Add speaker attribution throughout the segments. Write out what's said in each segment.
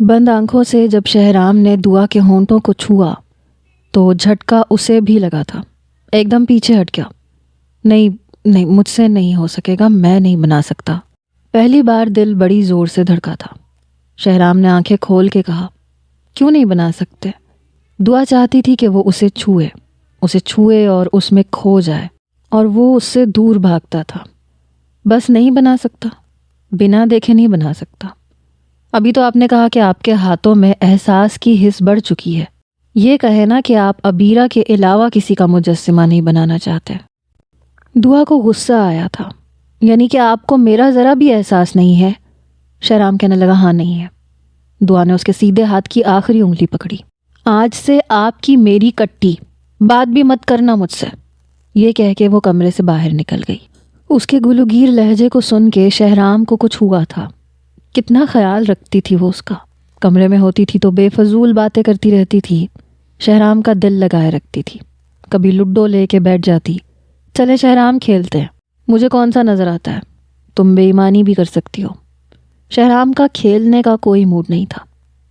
Speaker 1: بند آنکھوں سے جب شہرام نے دعا کے ہونٹوں کو چھوا تو جھٹکا اسے بھی لگا تھا۔ ایک دم پیچھے ہٹ گیا۔ نہیں، مجھ سے نہیں ہو سکے گا، میں نہیں بنا سکتا۔ پہلی بار دل بڑی زور سے دھڑکا تھا۔ شہرام نے آنکھیں کھول کے کہا، کیوں نہیں بنا سکتے؟ دعا چاہتی تھی کہ وہ اسے چھوئے اور اس میں کھو جائے، اور وہ اس سے دور بھاگتا تھا۔ بس نہیں بنا سکتا، بنا دیکھے نہیں بنا سکتا۔ ابھی تو آپ نے کہا کہ آپ کے ہاتھوں میں احساس کی حس بڑھ چکی ہے۔ یہ کہے نا کہ آپ عبیرہ کے علاوہ کسی کا مجسمہ نہیں بنانا چاہتے۔ دعا کو غصہ آیا تھا، یعنی کہ آپ کو میرا ذرا بھی احساس نہیں ہے؟ شہرام کہنے لگا، ہاں نہیں ہے۔ دعا نے اس کے سیدھے ہاتھ کی آخری انگلی پکڑی۔ آج سے آپ کی میری کٹی، بات بھی مت کرنا مجھ سے، یہ کہہ کے وہ کمرے سے باہر نکل گئی۔ اس کے گلوگیر لہجے کو سن کے شہرام کو کچھ ہوا تھا۔ کتنا خیال رکھتی تھی وہ اس کا۔ کمرے میں ہوتی تھی تو بے فضول باتیں کرتی رہتی تھی، شہرام کا دل لگائے رکھتی تھی۔ کبھی لڈو لے کے بیٹھ جاتی، چلے شہرام کھیلتے ہیں، مجھے کون سا نظر آتا ہے، تم بے ایمانی بھی کر سکتی ہو۔ شہرام کا کھیلنے کا کوئی موڈ نہیں تھا۔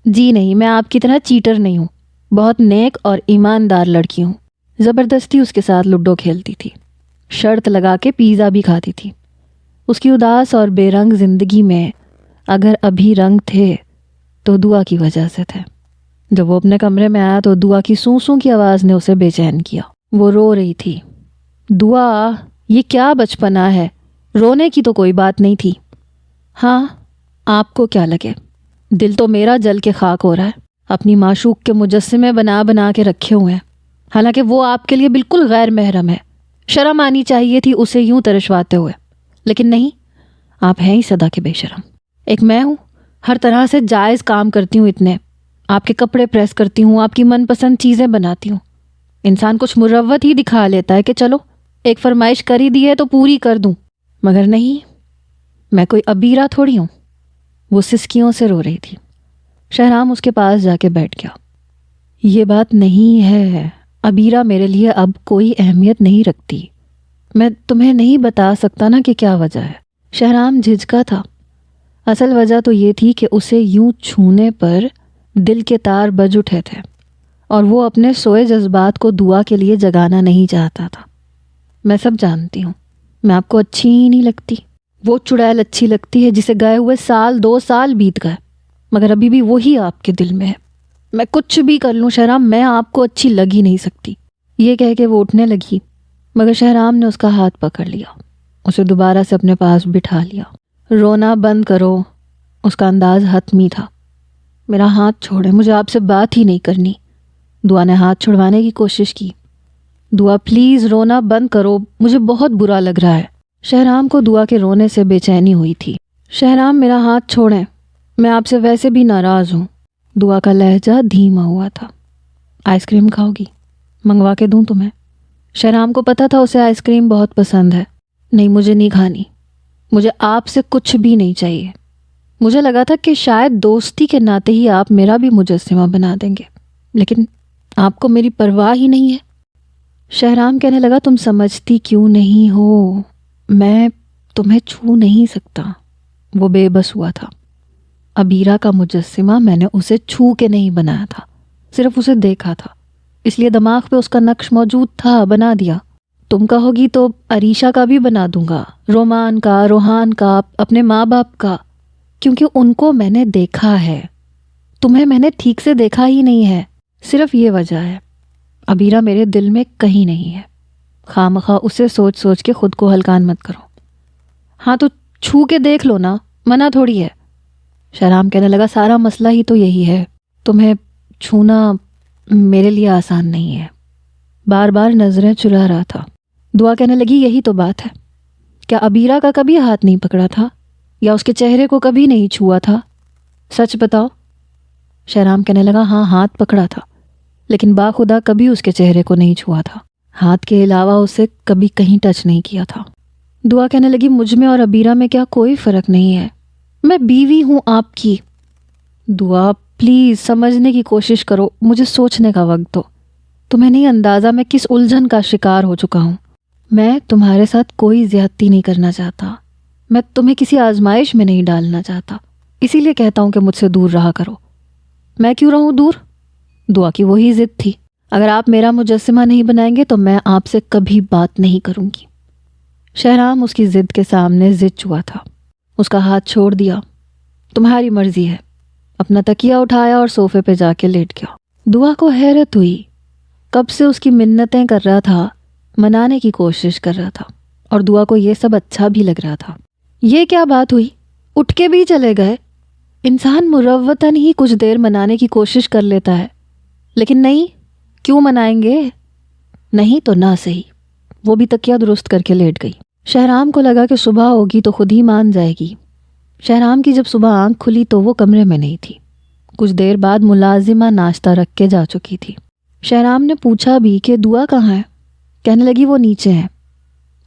Speaker 1: جی نہیں، میں آپ کی طرح چیٹر نہیں ہوں، بہت نیک اور ایماندار لڑکی ہوں۔ زبردستی اس کے ساتھ لڈو کھیلتی تھی، شرط لگا کے پیزا بھی کھاتی تھی۔ اس کی اداس اور بے رنگ زندگی میں اگر ابھی رنگ تھے تو دعا کی وجہ سے تھے۔ جب وہ اپنے کمرے میں آیا تو دعا کی سوں سوں کی آواز نے اسے بے چین کیا۔ وہ رو رہی تھی۔ دعا، یہ کیا بچپنا ہے، رونے کی تو کوئی بات نہیں تھی۔ ہاں، آپ کو کیا لگے، دل تو میرا جل کے خاک ہو رہا ہے۔ اپنی معشوق کے مجسمے بنا بنا کے رکھے ہوئے ہیں، حالانکہ وہ آپ کے لیے بالکل غیر محرم ہے۔ شرم آنی چاہیے تھی اسے یوں ترشواتے ہوئے، لیکن نہیں، آپ ہیں ہی صدا کے بے شرم۔ ایک میں ہوں، ہر طرح سے جائز کام کرتی ہوں، اتنے آپ کے کپڑے پریس کرتی ہوں، آپ کی من پسند چیزیں بناتی ہوں۔ انسان کچھ مروت ہی دکھا لیتا ہے کہ چلو ایک فرمائش کر ہی دی ہے تو پوری کر دوں، مگر نہیں، میں کوئی عبیرہ تھوڑی ہوں۔ وہ سسکیوں سے رو رہی تھی۔ شہرام اس کے پاس جا کے بیٹھ گیا۔ یہ بات نہیں ہے، عبیرہ میرے لیے اب کوئی اہمیت نہیں رکھتی۔ میں تمہیں نہیں بتا سکتا نا کہ کیا وجہ ہے۔ شہرام جھجکا تھا۔ اصل وجہ تو یہ تھی کہ اسے یوں چھونے پر دل کے تار بج اٹھے تھے، اور وہ اپنے سوئے جذبات کو دعا کے لیے جگانا نہیں چاہتا تھا۔ میں سب جانتی ہوں، میں آپ کو اچھی ہی نہیں لگتی۔ وہ چڑیل اچھی لگتی ہے جسے گئے ہوئے 2 سال بیت گئے، مگر ابھی بھی وہی آپ کے دل میں ہے۔ میں کچھ بھی کر لوں شہرام، میں آپ کو اچھی لگ ہی نہیں سکتی۔ یہ کہہ کے وہ اٹھنے لگی، مگر شہرام نے اس کا ہاتھ پکڑ لیا، اسے دوبارہ سے اپنے پاس بٹھا لیا۔ رونا بند کرو، اس کا انداز حتمی تھا۔ میرا ہاتھ چھوڑے، مجھے آپ سے بات ہی نہیں کرنی۔ دعا نے ہاتھ چھڑوانے کی کوشش کی۔ دعا پلیز رونا بند کرو، مجھے بہت برا لگ رہا ہے۔ شہرام کو دعا کے رونے سے بے چینی ہوئی تھی۔ شہرام، میرا ہاتھ چھوڑیں، میں آپ سے ویسے بھی ناراض ہوں۔ دعا کا لہجہ دھیما ہوا تھا۔ آئس کریم کھاؤ گی؟ منگوا کے دوں تمہیں؟ شہرام کو پتا تھا اسے آئس کریم بہت پسند ہے۔ نہیں، مجھے نہیں کھانی، مجھے آپ سے کچھ بھی نہیں چاہیے۔ مجھے لگا تھا کہ شاید دوستی کے ناطے ہی آپ میرا بھی مجسمہ بنا دیں گے، لیکن آپ کو میری پرواہ ہی نہیں ہے۔ شہرام کہنے لگا، تم سمجھتی کیوں نہیں ہو، میں تمہیں چھو نہیں سکتا۔ وہ بے بس ہوا تھا۔ عبیرہ کا مجسمہ میں نے اسے چھو کے نہیں بنایا تھا، صرف اسے دیکھا تھا، اس لیے دماغ پہ اس کا نقش موجود تھا، بنا دیا۔ تم کہو گی تو عریشہ کا بھی بنا دوں گا، رومان کا، روحان کا، اپنے ماں باپ کا، کیونکہ ان کو میں نے دیکھا ہے۔ تمہیں میں نے ٹھیک سے دیکھا ہی نہیں ہے، صرف یہ وجہ ہے۔ عبیرہ میرے دل میں کہیں نہیں ہے۔ خواہ اسے سوچ سوچ کے خود کو ہلکان مت کرو۔ ہاں تو چھو کے دیکھ لو نا، منع تھوڑی ہے۔ شہرام کہنے لگا، سارا مسئلہ ہی تو یہی ہے، تمہیں چھونا میرے لیے آسان نہیں ہے۔ بار بار نظریں چرا رہا تھا۔ دعا کہنے لگی، یہی تو بات ہے، کیا عبیرہ کا کبھی ہاتھ نہیں پکڑا تھا، یا اس کے چہرے کو کبھی نہیں چھوا تھا؟ سچ بتاؤ۔ شہرام کہنے لگا، ہاں، ہاتھ پکڑا تھا، لیکن باخدا کبھی اس کے چہرے کو نہیں چھوا تھا، ہاتھ کے علاوہ اسے کبھی کہیں ٹچ نہیں کیا تھا۔ دعا کہنے لگی، مجھ میں اور عبیرہ میں کیا کوئی فرق نہیں ہے، میں بیوی ہوں آپ کی۔ دعا پلیز سمجھنے کی کوشش کرو، مجھے سوچنے کا وقت دو۔ تمہیں نہیں اندازہ میں کس الجھن کا شکار ہو چکا ہوں۔ میں تمہارے ساتھ کوئی زیادتی نہیں کرنا چاہتا، میں تمہیں کسی آزمائش میں نہیں ڈالنا چاہتا، اسی لیے کہتا ہوں کہ مجھ سے دور رہا کرو۔ میں کیوں رہوں دور؟ دعا کی وہی ضد تھی، اگر آپ میرا مجسمہ نہیں بنائیں گے تو میں آپ سے کبھی بات نہیں کروں گی۔ شہرام اس کی ضد کے سامنے ضد چوا تھا۔ اس کا ہاتھ چھوڑ دیا۔ تمہاری مرضی ہے۔ اپنا تکیہ اٹھایا اور صوفے پہ جا کے لیٹ گیا۔ دعا کو حیرت ہوئی، کب سے اس کی منتیں کر رہا تھا، منانے کی کوشش کر رہا تھا، اور دعا کو یہ سب اچھا بھی لگ رہا تھا۔ یہ کیا بات ہوئی؟ اٹھ کے بھی چلے گئے۔ انسان مروتاً ہی کچھ دیر منانے کی کوشش کر لیتا ہے، لیکن نہیں، کیوں منائیں گے؟ نہیں تو نہ صحیح۔ وہ بھی تکیہ درست کر کے لیٹ گئی۔ شہرام کو لگا کہ صبح ہوگی تو خود ہی مان جائے گی۔ شہرام کی جب صبح آنکھ کھلی تو وہ کمرے میں نہیں تھی۔ کچھ دیر بعد ملازمہ ناشتہ رکھ کے جا چکی تھی۔ شہرام نے پوچھا بھی کہ دعا کہاں ہے؟ کہنے لگی وہ نیچے ہے۔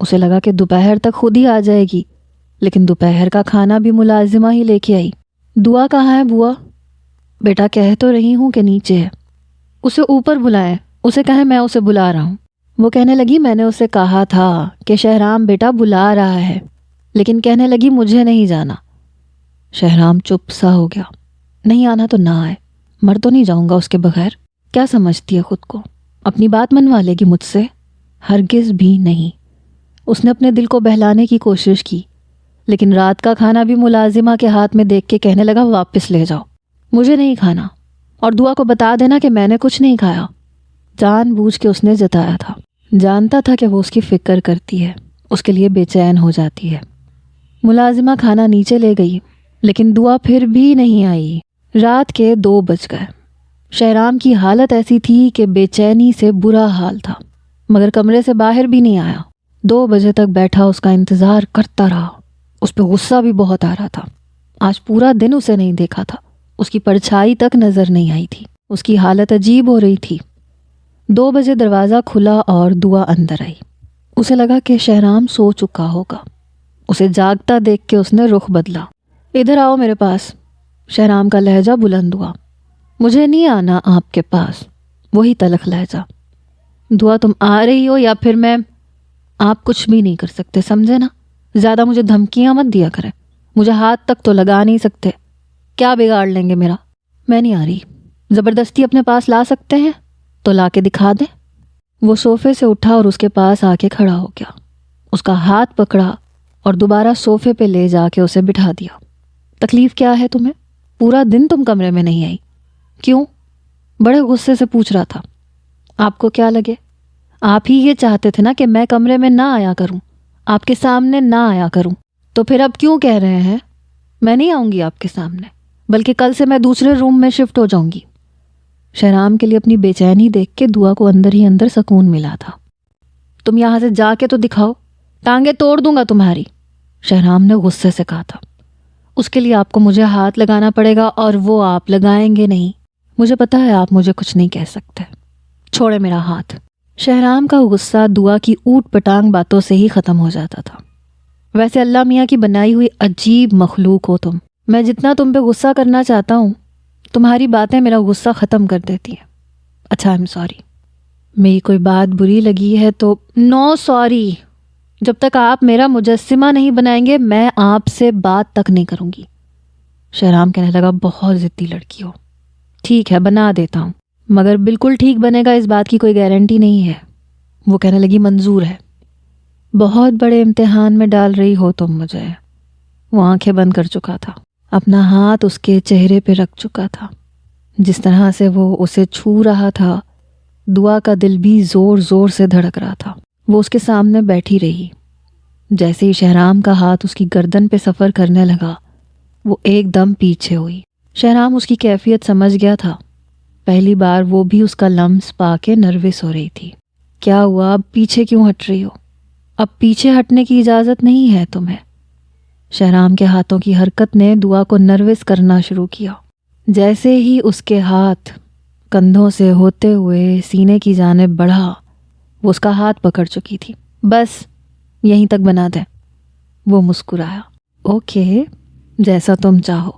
Speaker 1: اسے لگا کہ دوپہر تک خود ہی آ جائے گی، لیکن دوپہر کا کھانا بھی ملازمہ ہی لے کے آئی۔ دعا کہاں ہے بوا؟ بیٹا کہہ تو رہی ہوں کہ نیچے ہے۔ اسے اوپر بلائیں، اسے کہیں میں اسے بلا رہا ہوں۔ وہ کہنے لگی میں نے اسے کہا تھا کہ شہرام بیٹا بلا رہا ہے، لیکن کہنے لگی مجھے نہیں جانا۔ شہرام چپ سا ہو گیا۔ نہیں آنا تو نہ آئے، مر تو نہیں جاؤں گا اس کے بغیر۔ کیا سمجھتی ہے خود کو؟ اپنی بات منوا لے گی مجھ سے؟ ہرگز بھی نہیں۔ اس نے اپنے دل کو بہلانے کی کوشش کی، لیکن رات کا کھانا بھی ملازمہ کے ہاتھ میں دیکھ کے کہنے لگا واپس لے جاؤ، مجھے نہیں کھانا، اور دعا کو بتا دینا کہ میں نے کچھ نہیں کھایا۔ جان بوجھ کے اس نے جتایا تھا۔ جانتا تھا کہ وہ اس کی فکر کرتی ہے، اس کے لیے بے چین ہو جاتی ہے۔ ملازمہ کھانا نیچے لے گئی، لیکن دعا پھر بھی نہیں آئی۔ رات کے 2 بج گئے۔ شہرام کی حالت ایسی تھی کہ بے چینی سے برا حال تھا، مگر کمرے سے باہر بھی نہیں آیا۔ 2 بجے تک بیٹھا اس کا انتظار کرتا رہا۔ اس پہ غصہ بھی بہت آ رہا تھا۔ آج پورا دن اسے نہیں دیکھا تھا، اس کی پرچھائی تک نظر نہیں آئی تھی۔ اس کی حالت عجیب ہو رہی تھی۔ 2 بجے دروازہ کھلا اور دعا اندر آئی۔ اسے لگا کہ شہرام سو چکا ہوگا۔ اسے جاگتا دیکھ کے اس نے رخ بدلا۔ ادھر آؤ میرے پاس۔ شہرام کا لہجہ بلند ہوا۔ مجھے نہیں آنا آپ کے پاس۔ وہی تلخ لہجہ۔ دعا تم آ رہی ہو یا پھر میں؟ آپ کچھ بھی نہیں کر سکتے، سمجھے نا؟ زیادہ مجھے دھمکیاں مت دیا کریں، مجھے ہاتھ تک تو لگا نہیں سکتے۔ کیا بگاڑ لیں گے میرا؟ میں نہیں آ رہی۔ زبردستی اپنے پاس لا سکتے ہیں تو لا کے دکھا دیں۔ وہ صوفے سے اٹھا اور اس کے پاس آ کے کھڑا ہو گیا۔ اس کا ہاتھ پکڑا اور دوبارہ صوفے پہ لے جا کے اسے بٹھا دیا۔ تکلیف کیا ہے تمہیں؟ پورا دن تم کمرے میں نہیں آئی، کیوں؟ بڑے غصے سے پوچھ رہا تھا۔ آپ کو کیا لگے؟ آپ ہی یہ چاہتے تھے نا کہ میں کمرے میں نہ آیا کروں، آپ کے سامنے نہ آیا کروں، تو پھر اب کیوں کہہ رہے ہیں میں نہیں آؤں گی آپ کے سامنے، بلکہ کل سے میں دوسرے روم میں شفٹ ہو جاؤں گی۔ شہرام کے لیے اپنی بے چینی دیکھ کے دعا کو اندر ہی اندر سکون ملا تھا۔ تم یہاں سے جا کے تو دکھاؤ، ٹانگیں توڑ دوں گا تمہاری، شہرام نے غصے سے کہا تھا۔ اس کے لیے آپ کو مجھے ہاتھ لگانا پڑے گا اور وہ آپ لگائیں گے نہیں۔ مجھے پتا ہے آپ مجھے کچھ نہیں کہہ سکتے، چھوڑے میرا ہاتھ۔ شہرام کا غصہ دعا کی اوٹ پٹانگ باتوں سے ہی ختم ہو جاتا تھا۔ ویسے اللہ میاں کی بنائی ہوئی عجیب مخلوق ہو تم۔ میں جتنا تم پہ غصہ کرنا چاہتا ہوں، تمہاری باتیں میرا غصہ ختم کر دیتی ہیں۔ اچھا آئی ایم سوری۔ میری کوئی بات بری لگی ہے تو نو سوری۔ جب تک آپ میرا مجسمہ نہیں بنائیں گے میں آپ سے بات تک نہیں کروں گی۔ شہرام کہنے لگا بہت ضدی لڑکی ہو۔ ٹھیک ہے بنا دیتا ہوں، مگر بالکل ٹھیک بنے گا اس بات کی کوئی گارنٹی نہیں ہے۔ وہ کہنے لگی منظور ہے۔ بہت بڑے امتحان میں ڈال رہی ہو تم مجھے۔ وہ آنکھیں بند کر چکا تھا، اپنا ہاتھ اس کے چہرے پہ رکھ چکا تھا۔ جس طرح سے وہ اسے چھو رہا تھا، دعا کا دل بھی زور زور سے دھڑک رہا تھا۔ وہ اس کے سامنے بیٹھی رہی۔ جیسے ہی شہرام کا ہاتھ اس کی گردن پہ سفر کرنے لگا، وہ ایک دم پیچھے ہوئی۔ شہرام اس کی کیفیت سمجھ گیا تھا۔ پہلی بار وہ بھی اس کا لمس پا کے نروس ہو رہی تھی۔ کیا ہوا؟ اب پیچھے کیوں ہٹ رہی ہو؟ اب پیچھے ہٹنے کی اجازت نہیں ہے تمہیں۔ شہرام کے ہاتھوں کی حرکت نے دعا کو نروس کرنا شروع کیا۔ جیسے ہی اس کے ہاتھ کندھوں سے ہوتے ہوئے سینے کی جانب بڑھا، وہ اس کا ہاتھ پکڑ چکی تھی۔ بس یہیں تک بنا دیں۔ وہ مسکرایا۔ اوکے، جیسا تم چاہو۔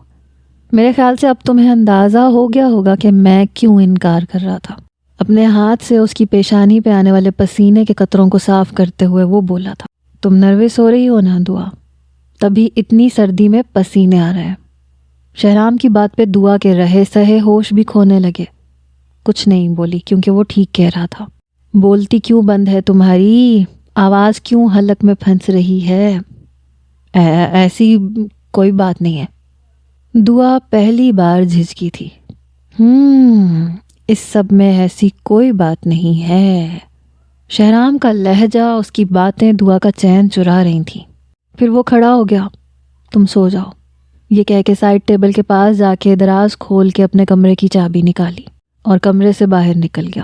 Speaker 1: میرے خیال سے اب تمہیں اندازہ ہو گیا ہوگا کہ میں کیوں انکار کر رہا تھا۔ اپنے ہاتھ سے اس کی پیشانی پہ آنے والے پسینے کے قطروں کو صاف کرتے ہوئے وہ بولا تھا، تم نروس ہو رہی ہو نا دعا، تبھی اتنی سردی میں پسینے آ رہے ہیں۔ شہرام کی بات پہ دعا کے رہے سہے ہوش بھی کھونے لگے۔ کچھ نہیں بولی کیونکہ وہ ٹھیک کہہ رہا تھا۔ بولتی کیوں بند ہے تمہاری؟ آواز کیوں حلق میں پھنس رہی ہے؟ ایسی کوئی بات نہیں ہے۔ دعا پہلی بار جھجکی تھی۔ اس سب میں ایسی کوئی بات نہیں ہے۔ شہرام کا لہجہ، اس کی باتیں دعا کا چین چرا رہی تھیں۔ پھر وہ کھڑا ہو گیا۔ تم سو جاؤ، یہ کہہ کے سائڈ ٹیبل کے پاس جا کے دراز کھول کے اپنے کمرے کی چابی نکالی اور کمرے سے باہر نکل گیا۔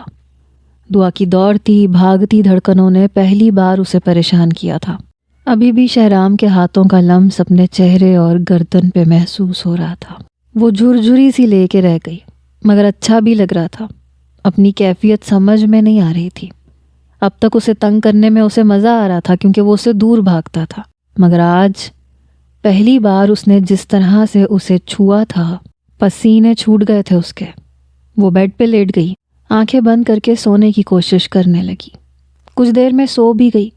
Speaker 1: دعا کی دوڑتی بھاگتی دھڑکنوں نے پہلی بار اسے پریشان کیا تھا۔ ابھی بھی شہرام کے ہاتھوں کا لمس اپنے چہرے اور گردن پہ محسوس ہو رہا تھا۔ وہ جھرجھری سی لے کے رہ گئی، مگر اچھا بھی لگ رہا تھا۔ اپنی کیفیت سمجھ میں نہیں آ رہی تھی۔ اب تک اسے تنگ کرنے میں اسے مزہ آ رہا تھا کیونکہ وہ اسے دور بھاگتا تھا، مگر آج پہلی بار اس نے جس طرح سے اسے چھوا تھا، پسینے چھوٹ گئے تھے اس کے۔ وہ بیڈ پہ لیٹ گئی، آنکھیں بند کر کے سونے کی کوشش کرنے لگی۔ کچھ دیر میں سو بھی گئی۔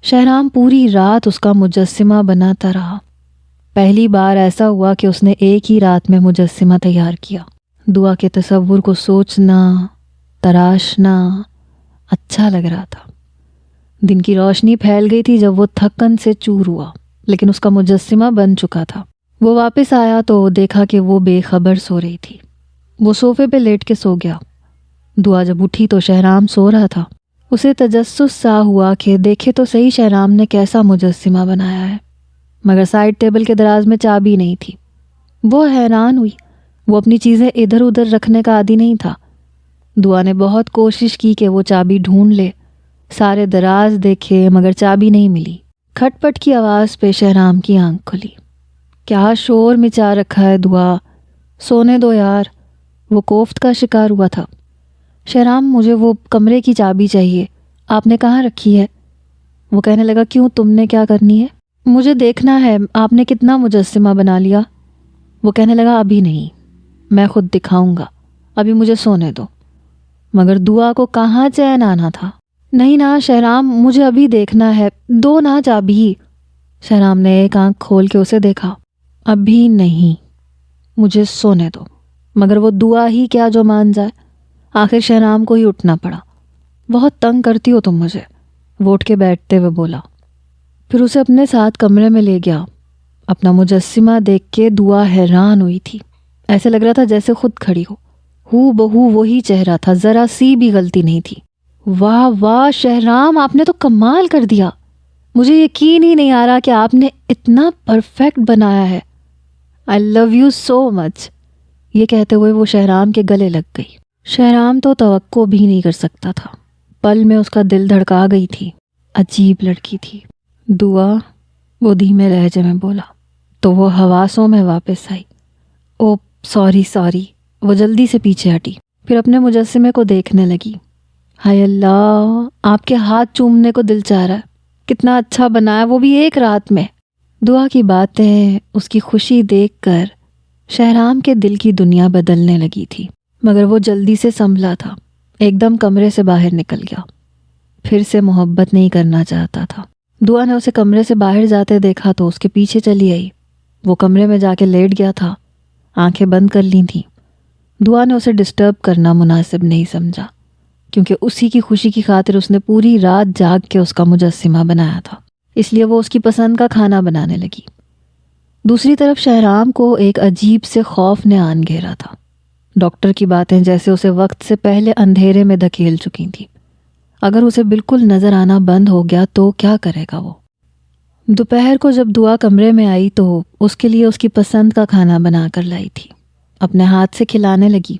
Speaker 1: شہرام پوری رات اس کا مجسمہ بناتا رہا۔ پہلی بار ایسا ہوا کہ اس نے ایک ہی رات میں مجسمہ تیار کیا۔ دعا کے تصور کو سوچنا، تراشنا اچھا لگ رہا تھا۔ دن کی روشنی پھیل گئی تھی جب وہ تھکن سے چور ہوا، لیکن اس کا مجسمہ بن چکا تھا۔ وہ واپس آیا تو دیکھا کہ وہ بے خبر سو رہی تھی۔ وہ صوفے پہ لیٹ کے سو گیا۔ دعا جب اٹھی تو شہرام سو رہا تھا۔ اسے تجسس سا ہوا کہ دیکھے تو صحیح شہرام نے کیسا مجسمہ بنایا ہے، مگر سائڈ ٹیبل کے دراز میں چابی نہیں تھی۔ وہ حیران ہوئی۔ وہ اپنی چیزیں ادھر ادھر رکھنے کا عادی نہیں تھا۔ دعا نے بہت کوشش کی کہ وہ چابی ڈھونڈ لے، سارے دراز دیکھے مگر چابی نہیں ملی۔ کھٹ پٹ کی آواز پہ شہرام کی آنکھ کھلی۔ کیا شور مچا رکھا ہے دعا، سونے دو یار۔ وہ کوفت کا شکار ہوا تھا۔ شہرام مجھے وہ کمرے کی چابی چاہیے، آپ نے کہاں رکھی ہے؟ وہ کہنے لگا کیوں، تم نے کیا کرنی ہے؟ مجھے دیکھنا ہے آپ نے کتنا مجسمہ بنا لیا۔ وہ کہنے لگا ابھی نہیں، میں خود دکھاؤں گا، ابھی مجھے سونے دو۔ مگر دعا کو کہاں چین آنا تھا۔ نہیں نا شہرام، مجھے ابھی دیکھنا ہے، دو نا چابی۔ شہرام نے ایک آنکھ کھول کے اسے دیکھا۔ ابھی نہیں، مجھے سونے دو۔ مگر وہ دعا ہی کیا جو مان جائے۔ آخر شہرام کو ہی اٹھنا پڑا۔ بہت تنگ کرتی ہو تم مجھے، وہ اٹھ کے بیٹھتے ہوئے بولا۔ پھر اسے اپنے ساتھ کمرے میں لے گیا۔ اپنا مجسمہ دیکھ کے دعا حیران ہوئی تھی۔ ایسے لگ رہا تھا جیسے خود کھڑی ہو بہو وہی چہرہ تھا، ذرا سی بھی غلطی نہیں تھی۔ واہ واہ شہرام، آپ نے تو کمال کر دیا، مجھے یقین ہی نہیں آ رہا کہ آپ نے اتنا پرفیکٹ بنایا ہے۔ آئی لو یو سو مچ۔ یہ کہتے ہوئے وہ شہرام کے گلے لگ گئی۔ شہرام تو توقع بھی نہیں کر سکتا تھا، پل میں اس کا دل دھڑکا گئی تھی۔ عجیب لڑکی تھی دعا، وہ دھیمے لہجے میں بولا تو وہ حواسوں میں واپس آئی۔ او سوری۔ وہ جلدی سے پیچھے ہٹی، پھر اپنے مجسمے کو دیکھنے لگی۔ ہائے اللہ، آپ کے ہاتھ چومنے کو دل چاہ رہا ہے، کتنا اچھا بنایا، وہ بھی ایک رات میں۔ دعا کی باتیں، اس کی خوشی دیکھ کر شہرام کے دل کی دنیا بدلنے لگی تھی، مگر وہ جلدی سے سنبھلا تھا، ایک دم کمرے سے باہر نکل گیا۔ پھر سے محبت نہیں کرنا چاہتا تھا۔ دعا نے اسے کمرے سے باہر جاتے دیکھا تو اس کے پیچھے چلی آئی۔ وہ کمرے میں جا کے لیٹ گیا تھا، آنکھیں بند کر لی تھیں۔ دعا نے اسے ڈسٹرب کرنا مناسب نہیں سمجھا، کیونکہ اسی کی خوشی کی خاطر اس نے پوری رات جاگ کے اس کا مجسمہ بنایا تھا، اس لیے وہ اس کی پسند کا کھانا بنانے لگی۔ دوسری طرف شہرام کو ایک عجیب سے خوف نے آن گھیرا تھا۔ ڈاکٹر کی باتیں جیسے اسے وقت سے پہلے اندھیرے میں دھکیل چکی تھیں۔ اگر اسے بالکل نظر آنا بند ہو گیا تو کیا کرے گا وہ؟ دوپہر کو جب دعا کمرے میں آئی تو اس کے لیے اس کی پسند کا کھانا بنا کر لائی تھی، اپنے ہاتھ سے کھلانے لگی۔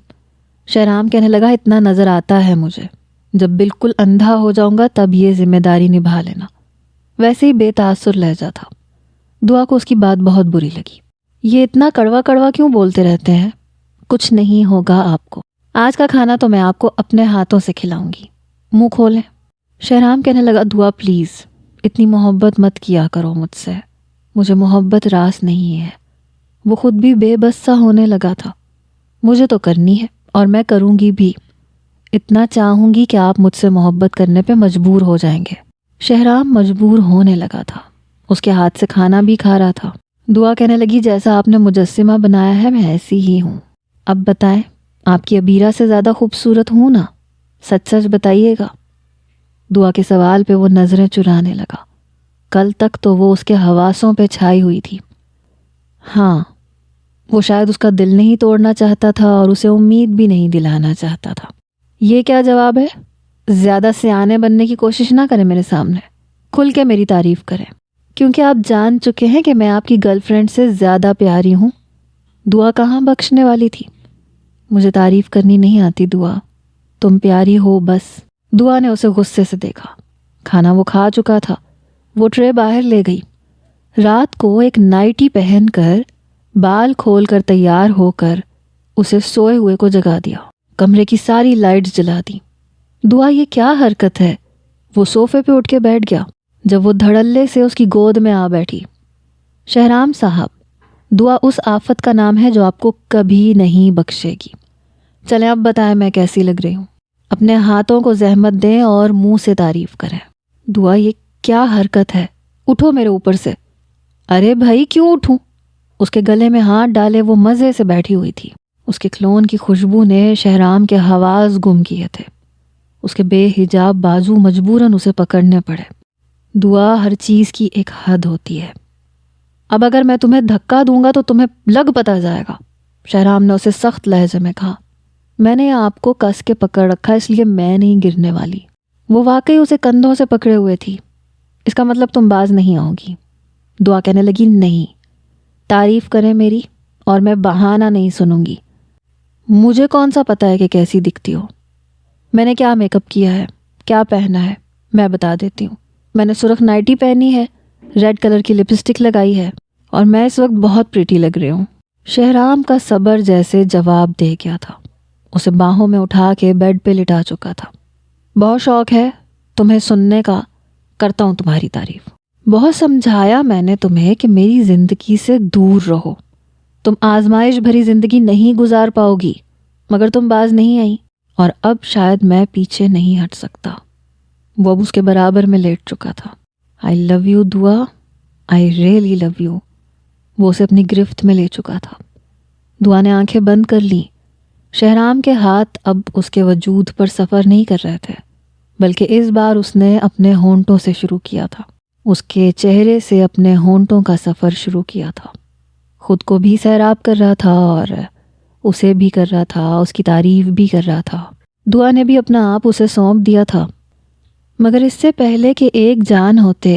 Speaker 1: شہرام کہنے لگا اتنا نظر آتا ہے مجھے، جب بالکل اندھا ہو جاؤں گا تب یہ ذمہ داری نبھا لینا۔ ویسے ہی بے تاثر لہجہ تھا۔ دعا کو اس کی بات بہت بری لگی۔ یہ اتنا کڑوا کڑوا کیوں بولتے رہتے ہیں؟ کچھ نہیں ہوگا آپ کو، آج کا کھانا تو میں آپ کو اپنے ہاتھوں سے کھلاؤں گی، منہ کھولیں۔ شہرام کہنے لگا دعا پلیز اتنی محبت مت کیا کرو مجھ سے، مجھے محبت راس نہیں ہے۔ وہ خود بھی بے بس سا ہونے لگا تھا۔ مجھے تو کرنی ہے اور میں کروں گی بھی، اتنا چاہوں گی کہ آپ مجھ سے محبت کرنے پہ مجبور ہو جائیں گے۔ شہرام مجبور ہونے لگا تھا، اس کے ہاتھ سے کھانا بھی کھا رہا تھا۔ دعا کہنے لگی جیسا آپ نے مجسمہ بنایا ہے میں ایسی ہی ہوں. اب بتائیں آپ کی ابیرہ سے زیادہ خوبصورت ہوں نا؟ سچ سچ بتائیے گا. دعا کے سوال پہ وہ نظریں چرانے لگا. کل تک تو وہ اس کے حواسوں پہ چھائی ہوئی تھی. ہاں، وہ شاید اس کا دل نہیں توڑنا چاہتا تھا اور اسے امید بھی نہیں دلانا چاہتا تھا. یہ کیا جواب ہے؟ زیادہ سیانے بننے کی کوشش نہ کریں میرے سامنے. کھل کے میری تعریف کریں، کیونکہ آپ جان چکے ہیں کہ میں آپ کی گرل فرینڈ سے زیادہ پیاری ہوں. دعا کہاں بخشنے والی تھی. مجھے تعریف کرنی نہیں آتی دعا، تم پیاری ہو بس. دعا نے اسے غصے سے دیکھا. کھانا وہ کھا چکا تھا. وہ ٹرے باہر لے گئی. رات کو ایک نائٹی پہن کر بال کھول کر تیار ہو کر اسے سوئے ہوئے کو جگا دیا. کمرے کی ساری لائٹس جلا دی. دعا یہ کیا حرکت ہے؟ وہ صوفے پہ اٹھ کے بیٹھ گیا جب وہ دھڑلے سے اس کی گود میں آ بیٹھی. شہرام صاحب، دعا اس آفت کا نام ہے جو آپ کو کبھی نہیں بخشے گی. چلیں اب بتائیں میں کیسی لگ رہی ہوں. اپنے ہاتھوں کو زحمت دیں اور منہ سے تعریف کریں. دعا یہ کیا حرکت ہے؟ اٹھو میرے اوپر سے. ارے بھائی کیوں اٹھوں؟ اس کے گلے میں ہاتھ ڈالے وہ مزے سے بیٹھی ہوئی تھی. اس کے کلون کی خوشبو نے شہرام کے حواس گم کیے تھے. اس کے بے حجاب بازو مجبوراً اسے پکڑنے پڑے. دعا ہر چیز کی ایک حد ہوتی ہے. اب اگر میں تمہیں دھکا دوں گا تو تمہیں لگ پتا جائے گا. شہرام نے اسے سخت لہجے میں کہا. میں نے آپ کو کس کے پکڑ رکھا اس لیے میں نہیں گرنے والی. وہ واقعی اسے کندھوں سے پکڑے ہوئے تھی. اس کا مطلب تم باز نہیں آؤ گی. دعا کہنے لگی نہیں، تعریف کریں میری اور میں بہانہ نہیں سنوں گی. مجھے کون سا پتہ ہے کہ کیسی دکھتی ہو. میں نے کیا میک اپ کیا ہے، کیا پہنا ہے، میں بتا دیتی ہوں. میں نے سرخ نائٹی پہنی ہے، ریڈ کلر کی لپسٹک لگائی ہے اور میں اس وقت بہت پریٹی لگ رہی ہوں. شہرام کا صبر جیسے جواب دے گیا تھا. اسے باہوں میں اٹھا کے بیڈ پہ لٹا چکا تھا. بہت شوق ہے تمہیں سننے کا، کرتا ہوں تمہاری تعریف. بہت سمجھایا میں نے تمہیں کہ میری زندگی سے دور رہو. تم آزمائش بھری زندگی نہیں گزار پاؤ گی، مگر تم باز نہیں آئی اور اب شاید میں پیچھے نہیں ہٹ سکتا. وہ اب اس کے برابر میں لیٹ چکا تھا. آئی لو یو دعا، آئی ریئلی لو یو. وہ اسے اپنی گرفت میں لے چکا تھا. دعا نے آنکھیں بند کر لیں. شہرام کے ہاتھ اب اس کے وجود پر سفر نہیں کر رہے تھے، بلکہ اس بار اس نے اپنے ہونٹوں سے شروع کیا تھا. اس کے چہرے سے اپنے ہونٹوں کا سفر شروع کیا تھا. خود کو بھی سیراب کر رہا تھا اور اسے بھی کر رہا تھا، اس کی تعریف بھی کر رہا تھا. دعا نے بھی اپنا آپ اسے سونپ دیا تھا، مگر اس سے پہلے کہ ایک جان ہوتے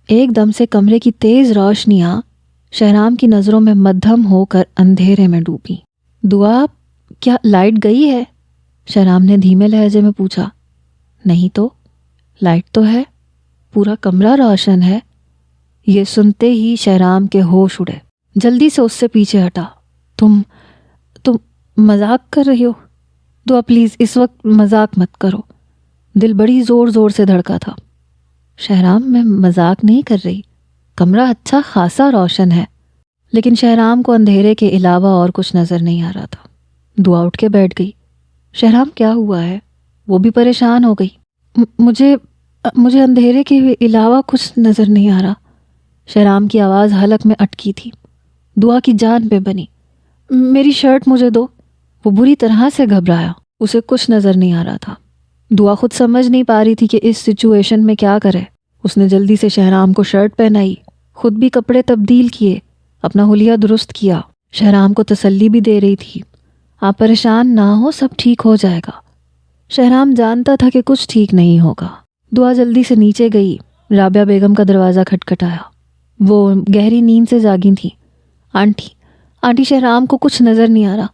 Speaker 1: ایک دم سے کمرے کی تیز روشنیاں شہرام کی نظروں میں مدھم ہو کر اندھیرے میں ڈوبی. دعا کیا لائٹ گئی ہے؟ شہرام نے دھیمے لہجے میں پوچھا. نہیں تو، لائٹ تو ہے، پورا کمرہ روشن ہے. یہ سنتے ہی شہرام کے ہوش اڑے. جلدی سے اس سے پیچھے ہٹا. تم مذاق کر رہی ہو؟ دعا پلیز اس وقت مذاق مت کرو. دل بڑی زور زور سے دھڑکا تھا. شہرام میں مذاق نہیں کر رہی، کمرہ اچھا خاصا روشن ہے. لیکن شہرام کو اندھیرے کے علاوہ اور کچھ نظر نہیں آ رہا تھا. دعا اٹھ کے بیٹھ گئی. شہرام کیا ہوا ہے؟ وہ بھی پریشان ہو گئی. مجھے اندھیرے کے علاوہ کچھ نظر نہیں آ رہا. شہرام کی آواز حلق میں اٹکی تھی. دعا کی جان پہ بنی. میری شرٹ مجھے دو. وہ بری طرح سے گھبرایا. اسے کچھ نظر نہیں آ رہا تھا. دعا خود سمجھ نہیں پا رہی تھی کہ اس سچویشن میں کیا کرے. اس نے جلدی سے شہرام کو شرٹ پہنائی، خود بھی کپڑے تبدیل کیے، اپنا حلیہ درست کیا. شہرام کو تسلی بھی دے رہی تھی. آپ پریشان نہ ہو، سب ٹھیک ہو جائے گا. شہرام جانتا تھا کہ کچھ ٹھیک نہیں ہوگا. دعا جلدی سے نیچے گئی. رابعہ بیگم کا دروازہ کھٹکھٹایا. وہ گہری نیند سے جاگی تھی. آنٹی شہرام کو کچھ نظر نہیں آ رہا،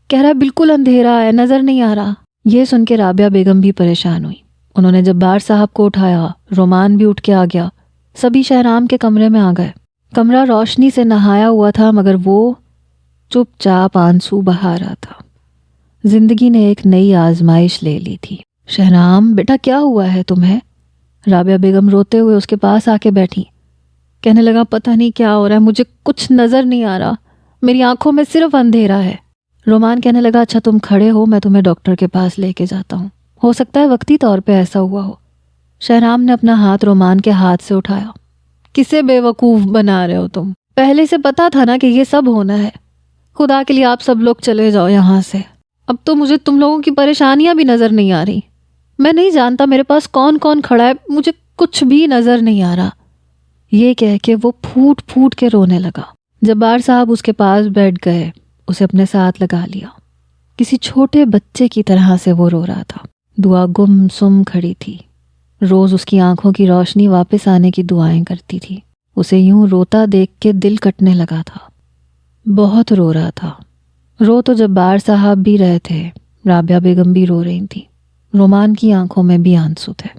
Speaker 1: کہہ رہا بالکل اندھیرا ہے، نظر نہیں آ رہا. یہ سن کے رابعہ بیگم بھی پریشان ہوئی. انہوں نے جبار صاحب کو اٹھایا. رومان بھی اٹھ کے آ گیا. سبھی شہرام کے کمرے میں آ گئے. کمرہ روشنی سے نہایا ہوا تھا، مگر وہ چپ چاپ آنسو بہا رہا تھا. زندگی نے ایک نئی آزمائش لے لی تھی. شہرام بیٹا کیا ہوا ہے تمہیں؟ رابعہ بیگم روتے ہوئے اس کے پاس آ کے بیٹھی. کہنے لگا پتہ نہیں کیا ہو رہا ہے، مجھے کچھ نظر نہیں آ رہا، میری آنکھوں میں صرف اندھیرا ہے. رومان کہنے لگا اچھا تم کھڑے ہو، میں تمہیں ڈاکٹر کے پاس لے کے جاتا ہوں، ہو سکتا ہے وقتی طور پہ ایسا ہوا ہو. شہرام نے اپنا ہاتھ رومان کے ہاتھ سے اٹھایا. کسے بے وقوف بنا رہے ہو تم؟ پہلے سے پتا تھا نا کہ یہ سب ہونا ہے. خدا کے لیے آپ سب لوگ چلے جاؤ یہاں سے. اب تو مجھے تم لوگوں کی پریشانیاں بھی نظر نہیں آ رہی. میں نہیں جانتا میرے پاس کون کون کھڑا ہے, مجھے کچھ بھی نظر نہیں آ رہا. یہ کہہ کے وہ پھوٹ پھوٹ کے رونے لگا. جبار صاحب اس کے پاس بیٹھ گئے, اسے اپنے ساتھ لگا لیا. کسی چھوٹے بچے کی طرح سے وہ رو رہا تھا. دعا گم سم کھڑی تھی. روز اس کی آنکھوں کی روشنی واپس آنے کی دعائیں کرتی تھی. اسے یوں روتا دیکھ کے دل کٹنے لگا تھا. بہت رو رہا تھا. رو تو جبار صاحب بھی رہے تھے, رابعہ بیگم بھی رو رہی تھی. رومان کی آنکھوں میں بھی آنسو تھے.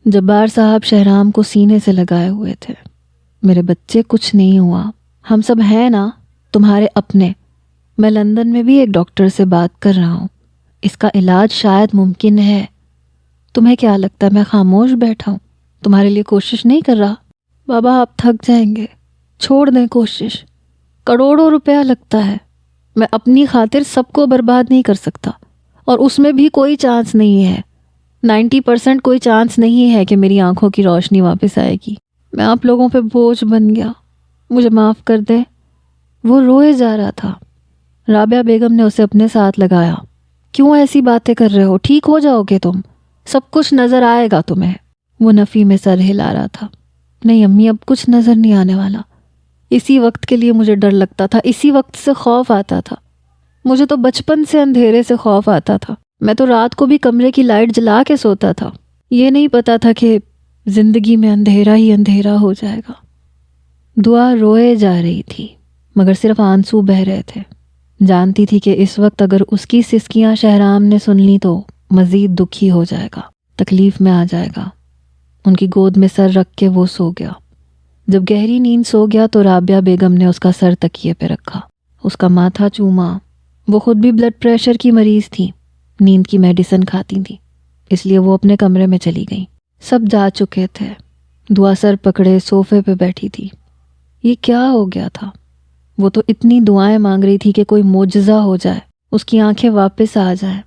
Speaker 1: جبار صاحب شہرام کو سینے سے لگائے ہوئے تھے. میرے بچے کچھ نہیں ہوا, ہم سب ہیں نا تمہارے اپنے. میں لندن میں بھی ایک ڈاکٹر سے بات کر رہا ہوں, اس کا علاج شاید ممکن ہے. تمہیں کیا لگتا ہے میں خاموش بیٹھا ہوں, تمہارے لیے کوشش نہیں کر رہا؟ بابا آپ تھک جائیں گے, چھوڑ دیں کوشش. کروڑوں روپیہ لگتا ہے. میں اپنی خاطر سب کو برباد نہیں کر سکتا, اور اس میں بھی کوئی چانس نہیں ہے. 90% کوئی چانس نہیں ہے کہ میری آنکھوں کی روشنی واپس آئے گی. میں آپ لوگوں پہ بوجھ بن گیا, مجھے معاف کر دیں. وہ روئے جا رہا تھا. رابعہ بیگم نے اسے اپنے ساتھ لگایا. کیوں ایسی باتیں کر رہے ہو, ٹھیک ہو جاؤ گے تم, سب کچھ نظر آئے گا تمہیں. وہ نفی میں سر ہلا رہا تھا. نہیں امی, اب کچھ نظر نہیں آنے والا. اسی وقت کے لیے مجھے ڈر لگتا تھا, اسی وقت سے خوف آتا تھا. مجھے تو بچپن سے اندھیرے سے خوف آتا تھا. میں تو رات کو بھی کمرے کی لائٹ جلا کے سوتا تھا. یہ نہیں پتا تھا کہ زندگی میں اندھیرا ہی اندھیرا ہو جائے گا. دعا روئے جا رہی تھی, مگر صرف آنسو بہہ رہے تھے. جانتی تھی کہ اس وقت اگر اس کی سسکیاں شہرام نے سن لی تو مزید دکھی ہو جائے گا, تکلیف میں آ جائے گا. ان کی گود میں سر رکھ کے وہ سو گیا. جب گہری نیند سو گیا تو رابعہ بیگم نے اس کا سر تکیے پہ رکھا, اس کا ماتھا چوما. وہ خود بھی بلڈ پریشر کی مریض تھی, نیند کی میڈیسن کھاتی تھی, اس لیے وہ اپنے کمرے میں چلی گئیں. سب جا چکے تھے. دعا سر پکڑے صوفے پہ بیٹھی تھی. یہ کیا ہو گیا تھا؟ وہ تو اتنی دعائیں مانگ رہی تھی کہ کوئی معجزہ ہو جائے, اس کی آنکھیں واپس آ جائیں.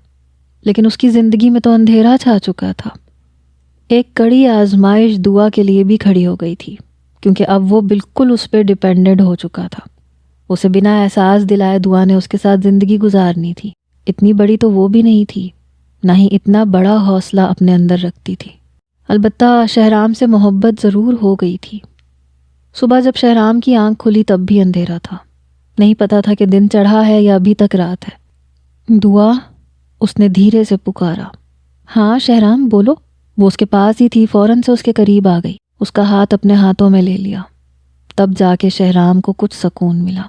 Speaker 1: لیکن اس کی زندگی میں تو اندھیرا چھا چکا تھا. ایک کڑی آزمائش دعا کے لیے بھی کھڑی ہو گئی تھی, کیونکہ اب وہ بالکل اس پہ ڈیپینڈنٹ ہو چکا تھا. اسے بنا احساس دلائے دعا نے اس کے ساتھ زندگی گزارنی تھی. اتنی بڑی تو وہ بھی نہیں تھی, نہ ہی اتنا بڑا حوصلہ اپنے اندر رکھتی تھی. البتہ شہرام سے محبت ضرور ہو گئی تھی. صبح جب شہرام کی آنکھ کھلی تب بھی اندھیرا تھا. نہیں پتا تھا کہ دن چڑھا ہے یا ابھی تک رات ہے. دعا, اس نے دھیرے سے پکارا. ہاں شہرام بولو. وہ اس کے پاس ہی تھی, فوراً سے اس کے قریب آ گئی, اس کا ہاتھ اپنے ہاتھوں میں لے لیا. تب جا کے شہرام کو کچھ سکون ملا.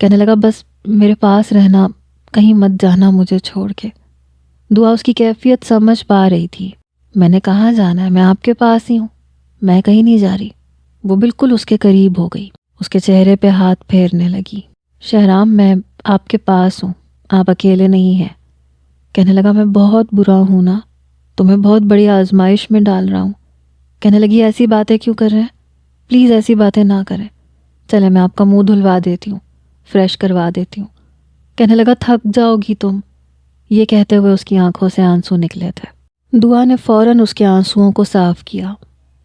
Speaker 1: کہنے لگا بس میرے پاس رہنا, کہیں مت جانا مجھے چھوڑ کے. دعا اس کی کیفیت سمجھ پا رہی تھی. میں نے کہاں جانا ہے, میں آپ کے پاس ہی ہوں, میں کہیں نہیں جا رہی. وہ بالکل اس کے قریب ہو گئی, اس کے چہرے پہ ہاتھ پھیرنے لگی. شہرام میں آپ کے پاس ہوں, آپ اکیلے نہیں ہیں. کہنے لگا میں بہت برا ہوں نا, تمہیں بہت بڑی آزمائش میں ڈال رہا ہوں. کہنے لگی ایسی باتیں کیوں کر رہے ہیں, پلیز ایسی باتیں نہ کریں. چلے میں آپ کا منہ دھلوا دیتی ہوں, فریش کروا دیتی ہوں. کہنے لگا تھک جاؤ گی تم. یہ کہتے ہوئے اس کی آنکھوں سے آنسو نکلے تھے. دعا نے فوراً اس کے آنسوؤں کو صاف کیا.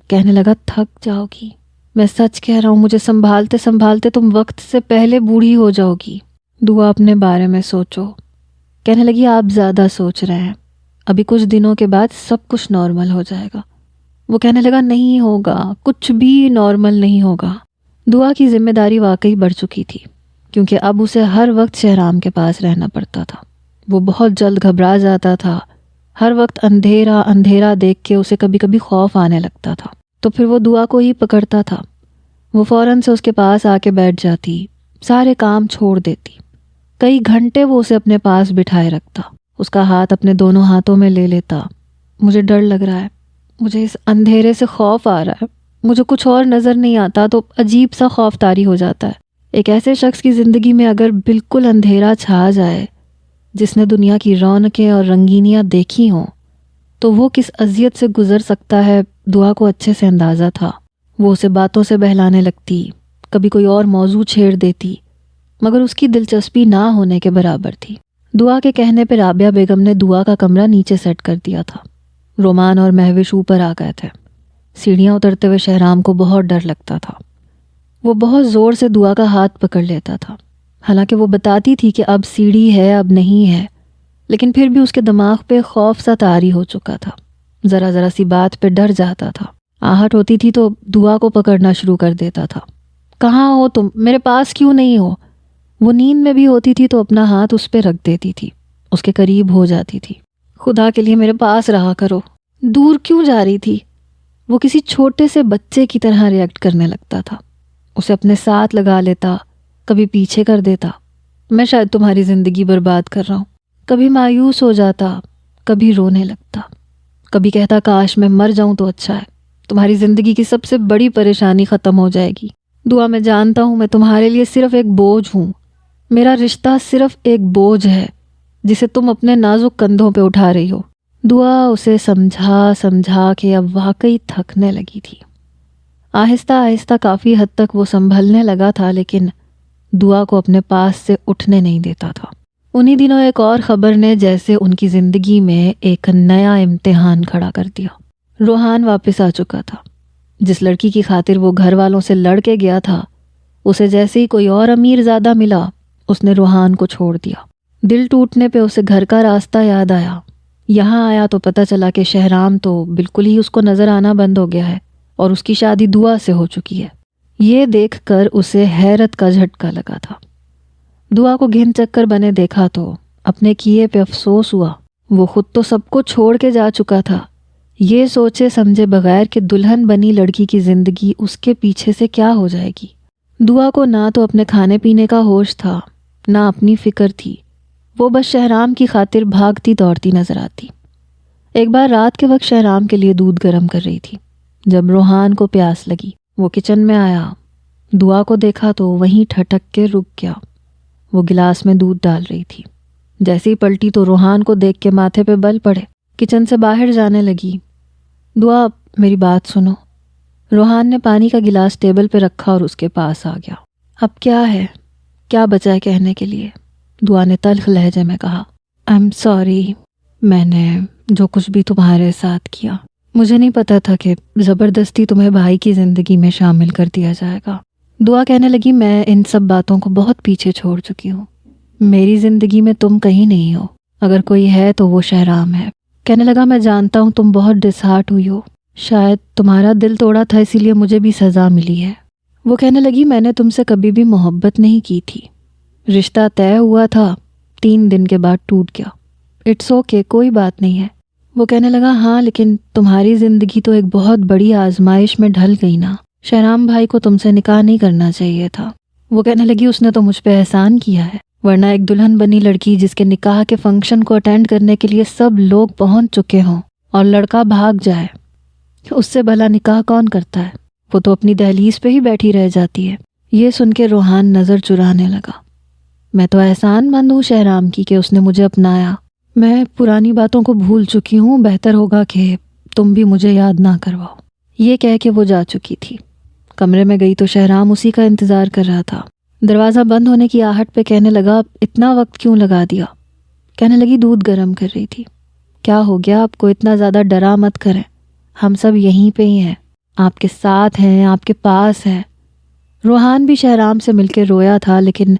Speaker 1: کہنے لگا تھک جاؤ گی, میں سچ کہہ رہا ہوں, مجھے سنبھالتے سنبھالتے تم وقت سے پہلے بوڑھی ہو جاؤ گی. دعا اپنے بارے میں سوچو. کہنے لگی آپ زیادہ سوچ رہے ہیں, ابھی کچھ دنوں کے بعد سب کچھ نارمل ہو جائے گا. وہ کہنے لگا نہیں ہوگا, کچھ بھی نارمل نہیں ہوگا. دعا کی ذمہ داری واقعی بڑھ چکی تھی, کیونکہ اب اسے ہر وقت شہرام کے پاس رہنا پڑتا تھا. وہ بہت جلد گھبرا جاتا تھا. ہر وقت اندھیرا اندھیرا دیکھ کے اسے کبھی کبھی خوف آنے لگتا تھا, تو پھر وہ دعا کو ہی پکڑتا تھا. وہ فوراً سے اس کے پاس آ کے بیٹھ جاتی, سارے کام چھوڑ دیتی. کئی گھنٹے وہ اسے اپنے پاس بٹھائے رکھتا, اس کا ہاتھ اپنے دونوں ہاتھوں میں لے لیتا. مجھے ڈر لگ رہا ہے, مجھے اس اندھیرے سے خوف آ رہا ہے, مجھے کچھ اور نظر نہیں آتا, تو عجیب سا خوف طاری ہو جاتا ہے. ایک ایسے شخص کی زندگی میں اگر بالکل اندھیرا چھا جائے, جس نے دنیا کی رونقیں اور رنگینیاں دیکھی ہوں, تو وہ کس اذیت سے گزر سکتا ہے دعا کو اچھے سے اندازہ تھا. وہ اسے باتوں سے بہلانے لگتی, کبھی کوئی اور موضوع چھیڑ دیتی, مگر اس کی دلچسپی نہ ہونے کے برابر تھی. دعا کے کہنے پہ رابعہ بیگم نے دعا کا کمرہ نیچے سیٹ کر دیا تھا. رومان اور مہوش اوپر آ گئے تھے. سیڑھیاں اترتے ہوئے شہرام کو بہت ڈر لگتا تھا. وہ بہت زور سے دعا کا ہاتھ پکڑ لیتا تھا، حالانکہ وہ بتاتی تھی کہ اب سیڑھی ہے، اب نہیں ہے، لیکن پھر بھی اس کے دماغ پہ خوف سا طاری ہو چکا تھا۔ ذرا ذرا سی بات پہ ڈر جاتا تھا۔ آہٹ ہوتی تھی تو دعا کو پکڑنا شروع کر دیتا تھا۔ کہاں ہو تم؟ میرے پاس کیوں نہیں ہو؟ وہ نیند میں بھی ہوتی تھی تو اپنا ہاتھ اس پہ رکھ دیتی تھی، اس کے قریب ہو جاتی تھی۔ خدا کے لیے میرے پاس رہا کرو۔ دور کیوں جا رہی تھی؟ وہ کسی چھوٹے سے بچے کی طرح ریئیکٹ کرنے لگتا تھا، اسے اپنے ساتھ لگا لیتا، کبھی پیچھے کر دیتا۔ میں شاید تمہاری زندگی برباد کر رہا ہوں۔ کبھی مایوس ہو جاتا، کبھی رونے لگتا، کبھی کہتا کاش میں مر جاؤں تو اچھا ہے، تمہاری زندگی کی سب سے بڑی پریشانی ختم ہو جائے گی۔ دعا میں جانتا ہوں میں تمہارے لیے صرف ایک بوجھ ہوں، میرا رشتہ صرف ایک بوجھ ہے جسے تم اپنے نازک کندھوں پہ اٹھا رہی ہو۔ دعا اسے سمجھا کے اب واقعی تھکنے لگی تھی۔ آہستہ آہستہ کافی حد تک وہ سنبھلنے لگا تھا، لیکن دعا کو اپنے پاس سے اٹھنے نہیں دیتا تھا۔ انہی دنوں ایک اور خبر نے جیسے ان کی زندگی میں ایک نیا امتحان کھڑا کر دیا۔ روحان واپس آ چکا تھا۔ جس لڑکی کی خاطر وہ گھر والوں سے لڑ کے گیا تھا، اسے جیسے ہی کوئی اور امیر زادہ ملا، اس نے روحان کو چھوڑ دیا۔ دل ٹوٹنے پہ اسے گھر کا راستہ یاد آیا۔ یہاں آیا تو پتہ چلا کہ شہرام تو بالکل ہی اس کو نظر آنا بند ہو گیا ہے اور اس کی شادی دعا سے ہو چکی ہے۔ یہ دیکھ کر اسے حیرت کا جھٹکا لگا تھا۔ دعا کو گھن چکر بنے دیکھا تو اپنے کیے پہ افسوس ہوا۔ وہ خود تو سب کو چھوڑ کے جا چکا تھا، یہ سوچے سمجھے بغیر کہ دلہن بنی لڑکی کی زندگی اس کے پیچھے سے کیا ہو جائے گی۔ دعا کو نہ تو اپنے کھانے پینے کا ہوش تھا، نہ اپنی فکر تھی۔ وہ بس شہرام کی خاطر بھاگتی دوڑتی نظر آتی۔ ایک بار رات کے وقت شہرام کے لیے دودھ گرم کر رہی تھی۔ جب روحان کو پیاس لگی، وہ کچن میں آیا، دعا کو دیکھا تو وہیں ٹھٹک کے رک گیا۔ وہ گلاس میں دودھ ڈال رہی تھی۔ جیسے ہی پلٹی تو روحان کو دیکھ کے ماتھے پہ بل پڑے، کچن سے باہر جانے لگی۔ دعا میری بات سنو۔ روحان نے پانی کا گلاس ٹیبل پہ رکھا اور اس کے پاس آ گیا۔ اب کیا ہے؟ کیا بچا ہے کہنے کے لیے؟ دعا نے تلخ لہجے میں کہا۔ آئی ایم سوری، میں نے جو کچھ بھی تمہارے ساتھ کیا، مجھے نہیں پتا تھا کہ زبردستی تمہیں بھائی کی زندگی میں شامل کر دیا جائے گا۔ دعا کہنے لگی میں ان سب باتوں کو بہت پیچھے چھوڑ چکی ہوں۔ میری زندگی میں تم کہیں نہیں ہو، اگر کوئی ہے تو وہ شہرام ہے۔ کہنے لگا میں جانتا ہوں تم بہت ڈسہارٹ ہوئی ہو، شاید تمہارا دل توڑا تھا اسی لیے مجھے بھی سزا ملی ہے۔ وہ کہنے لگی میں نے تم سے کبھی بھی محبت نہیں کی تھی، رشتہ طے ہوا تھا، 3 دن کے بعد ٹوٹ گیا۔ اٹس اوکے، کوئی بات نہیں ہے۔ وہ کہنے لگا ہاں لیکن تمہاری زندگی تو ایک بہت بڑی آزمائش میں ڈھل گئی نا، شہرام بھائی کو تم سے نکاح نہیں کرنا چاہیے تھا۔ وہ کہنے لگی اس نے تو مجھ پہ احسان کیا ہے، ورنہ ایک دلہن بنی لڑکی جس کے نکاح کے فنکشن کو اٹینڈ کرنے کے لیے سب لوگ پہنچ چکے ہوں اور لڑکا بھاگ جائے، اس سے بھلا نکاح کون کرتا ہے؟ وہ تو اپنی دہلیز پہ ہی بیٹھی رہ جاتی ہے۔ یہ سن کے روحان نظر چرانے لگا۔ میں تو احسان مند ہوں شہرام کی کہ اس نے مجھے اپنایا، میں پرانی باتوں کو بھول چکی ہوں، بہتر ہوگا کہ تم بھی مجھے یاد نہ کرواؤ۔ یہ کہہ کے وہ جا چکی تھی۔ کمرے میں گئی تو شہرام اسی کا انتظار کر رہا تھا۔ دروازہ بند ہونے کی آہٹ پہ کہنے لگا اتنا وقت کیوں لگا دیا؟ کہنے لگی دودھ گرم کر رہی تھی۔ کیا ہو گیا آپ کو؟ اتنا زیادہ ڈرا مت کریں، ہم سب یہیں پہ ہی ہیں، آپ کے ساتھ ہیں، آپ کے پاس ہیں۔ روحان بھی شہرام سے مل کے رویا تھا، لیکن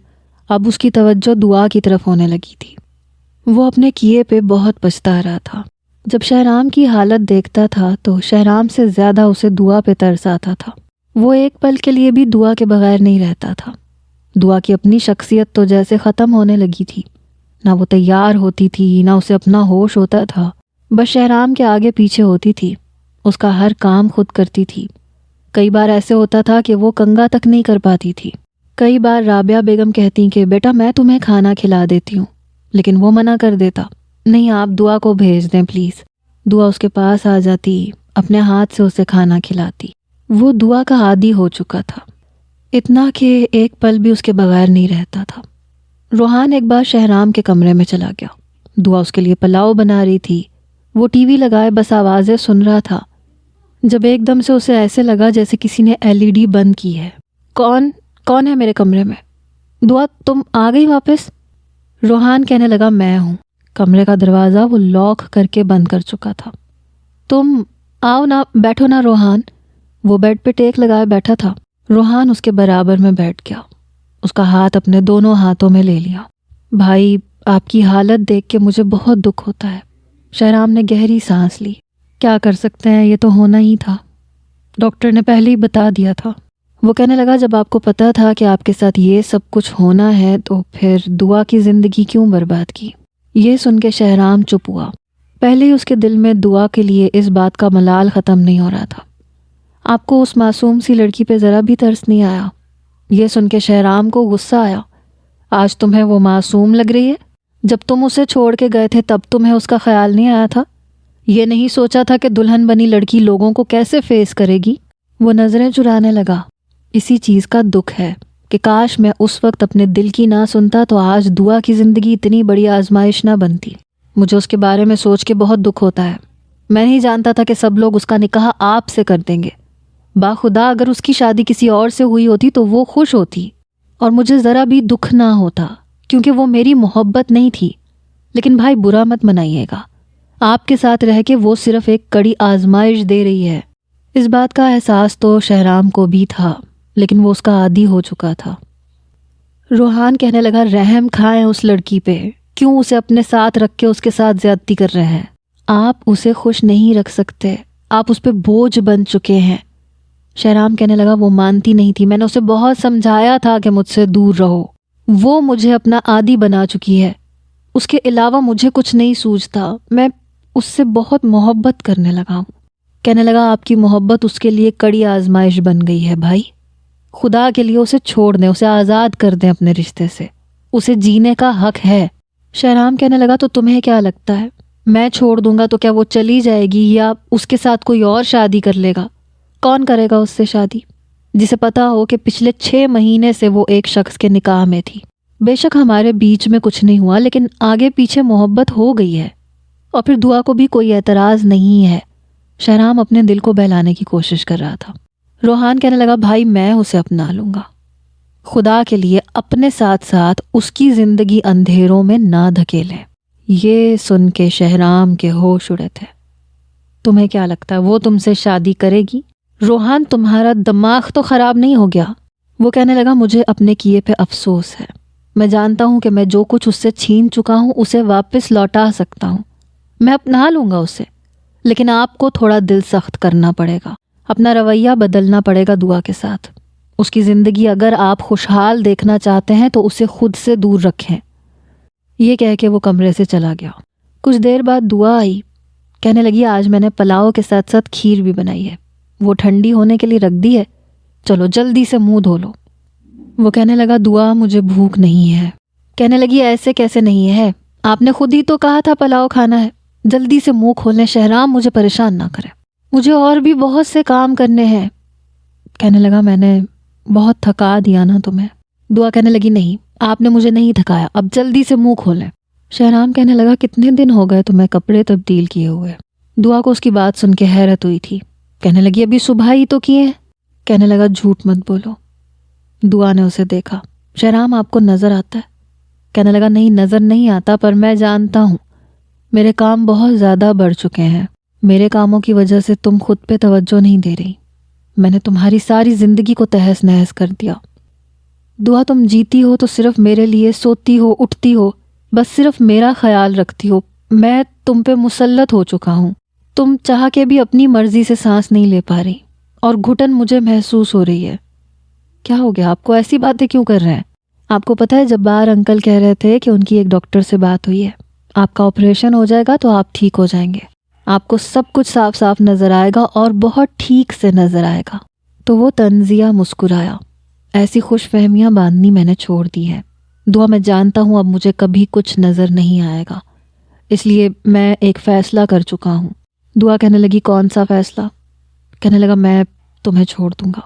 Speaker 1: اب اس کی توجہ دعا کی طرف ہونے لگی تھی۔ وہ اپنے کیے پہ بہت پچھتا رہا تھا۔ جب شہرام کی حالت دیکھتا تھا تو شہرام سے زیادہ اسے دعا پہ ترس آتا تھا۔ وہ ایک پل کے لیے بھی دعا کے بغیر نہیں رہتا تھا۔ دعا کی اپنی شخصیت تو جیسے ختم ہونے لگی تھی، نہ وہ تیار ہوتی تھی، نہ اسے اپنا ہوش ہوتا تھا، بس شہرام کے آگے پیچھے ہوتی تھی، اس کا ہر کام خود کرتی تھی۔ کئی بار ایسے ہوتا تھا کہ وہ کنگا تک نہیں کر پاتی تھی۔ کئی بار رابعہ بیگم کہتی کہ بیٹا میں تمہیں کھانا کھلا دیتی ہوں، لیکن وہ منع کر دیتا، نہیں آپ دعا کو بھیج دیں پلیز۔ دعا اس کے پاس آ جاتی، اپنے ہاتھ سے اسے کھانا کھلاتی۔ وہ دعا کا عادی ہو چکا تھا، اتنا کہ ایک پل بھی اس کے بغیر نہیں رہتا تھا۔ روحان ایک بار شہرام کے کمرے میں چلا گیا۔ دعا اس کے لیے پلاؤ بنا رہی تھی، وہ ٹی وی لگائے بس آوازیں سن رہا تھا، جب ایک دم سے اسے ایسے لگا جیسے کسی نے LED بند کی ہے۔ کون ہے میرے کمرے میں؟ دعا تم آ گئی واپس؟ روحان کہنے لگا میں ہوں۔ کمرے کا دروازہ وہ لاک کر کے بند کر چکا تھا۔ تم آؤ نا، بیٹھو نا روحان۔ وہ بیڈ پہ ٹیک لگائے بیٹھا تھا، روحان اس کے برابر میں بیٹھ گیا، اس کا ہاتھ اپنے دونوں ہاتھوں میں لے لیا۔ بھائی، آپ کی حالت دیکھ کے مجھے بہت دکھ ہوتا ہے۔ شہرام نے گہری سانس لی۔ کیا کر سکتے ہیں، یہ تو ہونا ہی تھا، ڈاکٹر نے پہلے ہی بتا دیا تھا۔ وہ کہنے لگا جب آپ کو پتا تھا کہ آپ کے ساتھ یہ سب کچھ ہونا ہے تو پھر دعا کی زندگی کیوں برباد کی؟ یہ سن کے شہرام چپ ہوا۔ پہلے ہی اس کے دل میں دعا کے لیے اس بات کا ملال ختم نہیں ہو رہا تھا۔ آپ کو اس معصوم سی لڑکی پہ ذرا بھی ترس نہیں آیا؟ یہ سن کے شہرام کو غصہ آیا۔ آج تمہیں وہ معصوم لگ رہی ہے؟ جب تم اسے چھوڑ کے گئے تھے تب تمہیں اس کا خیال نہیں آیا تھا؟ یہ نہیں سوچا تھا کہ دلہن بنی لڑکی لوگوں کو کیسے فیس کرے گی؟ وہ نظریں چرانے لگا۔ اسی چیز کا دکھ ہے کہ کاش میں اس وقت اپنے دل کی نہ سنتا تو آج دعا کی زندگی اتنی بڑی آزمائش نہ بنتی۔ مجھے اس کے بارے میں سوچ کے بہت دکھ ہوتا ہے۔ میں نہیں جانتا تھا کہ سب لوگ اس کا نکاح آپ سے کر دیں گے۔ باخدا اگر اس کی شادی کسی اور سے ہوئی ہوتی تو وہ خوش ہوتی اور مجھے ذرا بھی دکھ نہ ہوتا، کیونکہ وہ میری محبت نہیں تھی۔ لیکن بھائی برا مت منائیے گا، آپ کے ساتھ رہ کے وہ صرف ایک کڑی آزمائش دے رہی ہے۔ اس بات کا احساس تو شہرام کو بھی تھا، لیکن وہ اس کا عادی ہو چکا تھا۔ روحان کہنے لگا رحم کھائیں اس لڑکی پہ، کیوں اسے اپنے ساتھ رکھ کے اس کے ساتھ زیادتی کر رہے ہیں؟ آپ اسے خوش نہیں رکھ سکتے، آپ اس پہ بوجھ بن چکے ہیں۔ شہرام کہنے لگا وہ مانتی نہیں تھی، میں نے اسے بہت سمجھایا تھا کہ مجھ سے دور رہو۔ وہ مجھے اپنا عادی بنا چکی ہے، اس کے علاوہ مجھے کچھ نہیں سوچتا، میں اس سے بہت محبت کرنے لگا ہوں۔ کہنے لگا آپ کی محبت اس کے لیے کڑی آزمائش بن گئی ہے بھائی، خدا کے لیے اسے چھوڑ دیں، اسے آزاد کر دیں اپنے رشتے سے، اسے جینے کا حق ہے۔ شہرام کہنے لگا تو تمہیں کیا لگتا ہے میں چھوڑ دوں گا تو کیا وہ چلی جائے گی یا اس کے ساتھ کوئی اور شادی کر لے گا؟ کون کرے گا اس سے شادی جسے پتا ہو کہ پچھلے 6 مہینے سے وہ ایک شخص کے نکاح میں تھی؟ بے شک ہمارے بیچ میں کچھ نہیں ہوا، لیکن آگے پیچھے محبت ہو گئی ہے، اور پھر دعا کو بھی کوئی اعتراض نہیں ہے۔ شہرام اپنے دل کو بہلانے کی کوشش کر رہا تھا۔ روحان کہنے لگا بھائی میں اسے اپنا لوں گا، خدا کے لیے اپنے ساتھ ساتھ اس کی زندگی اندھیروں میں نہ دھکیلیں۔ یہ سن کے شہرام کے ہوش اڑے تھے۔ تمہیں کیا لگتا ہے وہ تم سے شادی کرے گی؟ روحان تمہارا دماغ تو خراب نہیں ہو گیا؟ وہ کہنے لگا مجھے اپنے کیے پہ افسوس ہے، میں جانتا ہوں کہ میں جو کچھ اس سے چھین چکا ہوں اسے واپس لوٹا سکتا ہوں، میں اپنا لوں گا اسے، لیکن آپ کو تھوڑا دل سخت کرنا پڑے گا، اپنا رویہ بدلنا پڑے گا دعا کے ساتھ۔ اس کی زندگی اگر آپ خوشحال دیکھنا چاہتے ہیں تو اسے خود سے دور رکھیں۔ یہ کہہ کے وہ کمرے سے چلا گیا۔ کچھ دیر بعد دعا آئی، کہنے لگی آج میں نے پلاؤ کے ساتھ ساتھ کھیر بھی بنائی ہے، وہ ٹھنڈی ہونے کے لیے رکھ دی ہے، چلو جلدی سے منہ دھو لو۔ وہ کہنے لگا دعا مجھے بھوک نہیں ہے۔ کہنے لگی ایسے کیسے نہیں ہے، آپ نے خود ہی تو کہا تھا پلاؤ کھانا ہے، جلدی سے منہ کھولیں شہرام، مجھے پریشان نہ کرے، مجھے اور بھی بہت سے کام کرنے ہیں۔ کہنے لگا میں نے بہت تھکا دیا نا تمہیں؟ دعا کہنے لگی نہیں، آپ نے مجھے نہیں تھکایا، اب جلدی سے منہ کھولیں۔ شہرام کہنے لگا کتنے دن ہو گئے تمہیں کپڑے تبدیل کیے ہوئے؟ دعا کو اس کی بات سن کے حیرت ہوئی تھی۔ کہنے لگی ابھی صبح ہی تو کیے ہیں۔ کہنے لگا جھوٹ مت بولو۔ دعا نے اسے دیکھا۔ شہرام آپ کو نظر آتا ہے؟ کہنے لگا نہیں نظر نہیں آتا، پر میں جانتا ہوں میرے کام بہت زیادہ بڑھ چکے ہیں، میرے کاموں کی وجہ سے تم خود پہ توجہ نہیں دے رہی، میں نے تمہاری ساری زندگی کو تہس نہس کر دیا۔ دعا تم جیتی ہو تو صرف میرے لیے، سوتی ہو اٹھتی ہو بس صرف میرا خیال رکھتی ہو، میں تم پہ مسلط ہو چکا ہوں، تم چاہ کے بھی اپنی مرضی سے سانس نہیں لے پا رہی اور گھٹن مجھے محسوس ہو رہی ہے۔ کیا ہو گیا آپ کو، ایسی باتیں کیوں کر رہے ہیں؟ آپ کو پتہ ہے جبار انکل کہہ رہے تھے کہ ان کی ایک ڈاکٹر سے بات ہوئی ہے، آپ کا آپریشن ہو جائے گا تو آپ ٹھیک ہو جائیں گے، آپ کو سب کچھ صاف صاف نظر آئے گا اور بہت ٹھیک سے نظر آئے گا۔ تو وہ تنزیہ مسکرایا۔ ایسی خوش فہمیاں باندھنی میں نے چھوڑ دی ہے دعا، میں جانتا ہوں اب مجھے کبھی کچھ نظر نہیں آئے گا، اس لیے میں ایک فیصلہ کر چکا ہوں۔ دعا کہنے لگی کون سا فیصلہ؟ کہنے لگا میں تمہیں چھوڑ دوں گا،